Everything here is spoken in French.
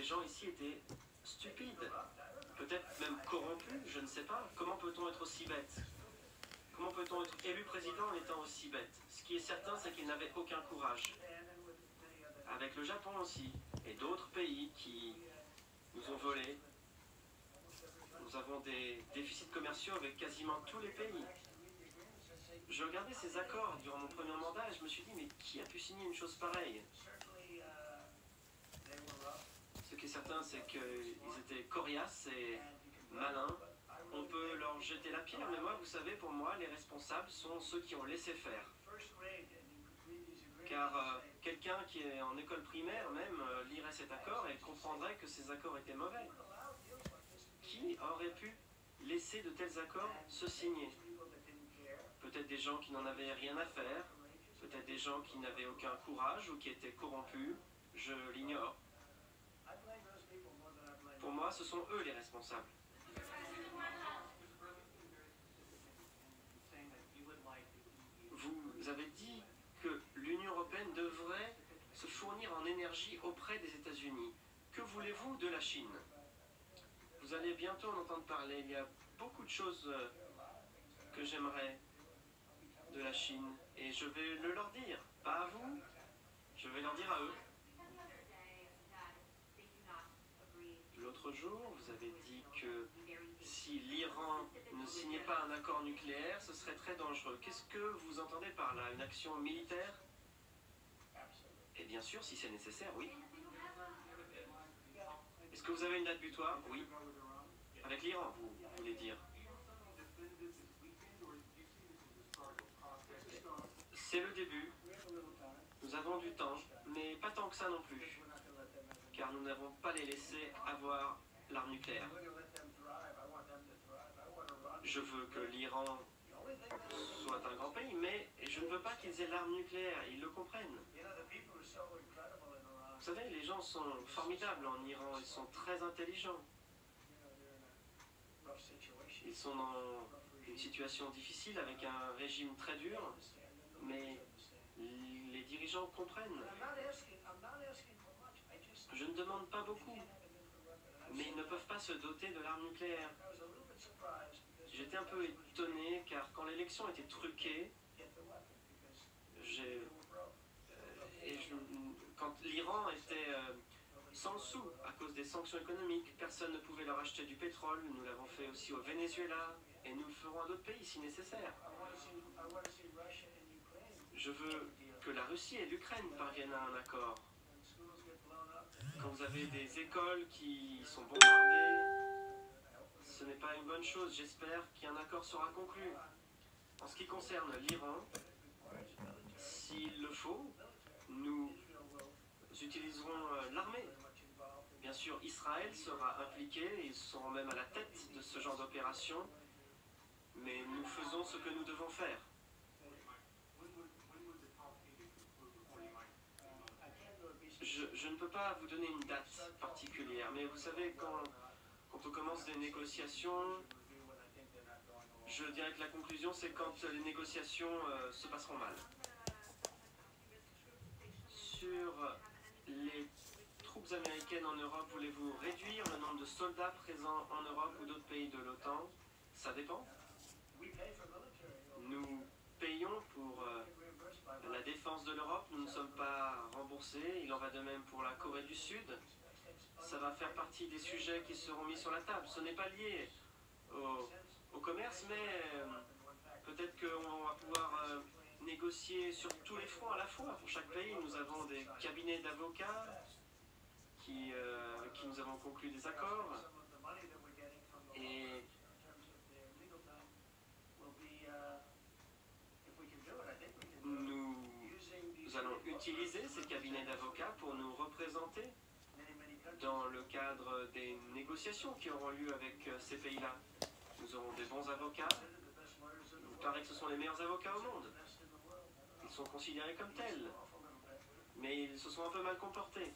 gens ici étaient stupides, peut-être même corrompus, je ne sais pas. Comment peut-on être aussi bête? Comment peut-on être élu président en étant aussi bête? Ce qui est certain, c'est qu'ils n'avaient aucun courage. Avec le Japon aussi, et d'autres pays qui nous ont volé. Nous avons des déficits commerciaux avec quasiment tous les pays. Je regardais ces accords durant mon premier mandat et je me suis dit, mais qui a pu signer une chose pareille? Ce qui est certain, c'est qu'ils étaient coriaces et malins. On peut leur jeter la pierre, mais moi, vous savez, pour moi, les responsables sont ceux qui ont laissé faire. Car quelqu'un qui est en école primaire même lirait cet accord et comprendrait que ces accords étaient mauvais. Qui aurait pu laisser de tels accords se signer? Peut-être des gens qui n'en avaient rien à faire, peut-être des gens qui n'avaient aucun courage ou qui étaient corrompus, je l'ignore. Pour moi, ce sont eux les responsables. Vous avez dit que l'Union européenne devrait se fournir en énergie auprès des États-Unis. Que voulez-vous de la Chine? Vous allez bientôt en entendre parler. Il y a beaucoup de choses que j'aimerais de la Chine. Et je vais le leur dire. Pas à vous, je vais leur dire à eux. L'autre jour, vous avez dit que si l'Iran ne signait pas un accord nucléaire, ce serait très dangereux. Qu'est-ce que vous entendez par là? Une action militaire? Et bien sûr, si c'est nécessaire, oui. Est-ce que vous avez une date butoir? Oui. Avec l'Iran, vous voulez dire? C'est le début. Nous avons du temps, mais pas tant que ça non plus. Car nous n'avons pas les laissé avoir l'arme nucléaire. Je veux que l'Iran soit un grand pays, mais je ne veux pas qu'ils aient l'arme nucléaire, ils le comprennent. Vous savez, les gens sont formidables en Iran, ils sont très intelligents. Ils sont dans une situation difficile avec un régime très dur, mais les dirigeants comprennent. Je ne demande pas beaucoup, mais ils ne peuvent pas se doter de l'arme nucléaire. J'étais un peu étonné car quand l'élection était truquée, quand l'Iran était sans sous à cause des sanctions économiques, personne ne pouvait leur acheter du pétrole. Nous l'avons fait aussi au Venezuela et nous le ferons à d'autres pays si nécessaire. Je veux que la Russie et l'Ukraine parviennent à un accord. Quand vous avez des écoles qui sont bombardées, ce n'est pas une bonne chose. J'espère qu'un accord sera conclu. En ce qui concerne l'Iran, s'il le faut, nous utiliserons l'armée. Bien sûr, Israël sera impliqué, ils seront même à la tête de ce genre d'opération, mais nous faisons ce que nous devons faire. Je ne peux pas vous donner une date particulière, mais vous savez, quand on commence des négociations, je dirais que la conclusion, c'est quand les négociations se passeront mal. Sur les troupes américaines en Europe, voulez-vous réduire le nombre de soldats présents en Europe ou d'autres pays de l'OTAN? Ça dépend. Nous payons pour la défense de l'Europe, nous ne sommes pas remboursés, il en va de même pour la Corée du Sud. Ça va faire partie des sujets qui seront mis sur la table. Ce n'est pas lié au commerce, mais peut-être qu'on va pouvoir négocier sur tous les fronts à la fois. Pour chaque pays, nous avons des cabinets d'avocats avec qui nous avons conclu des accords. Et nous allons utiliser ces cabinets d'avocats pour nous représenter dans le cadre des négociations qui auront lieu avec ces pays-là. Nous aurons des bons avocats. Il paraît que ce sont les meilleurs avocats au monde. Ils sont considérés comme tels. Mais ils se sont un peu mal comportés.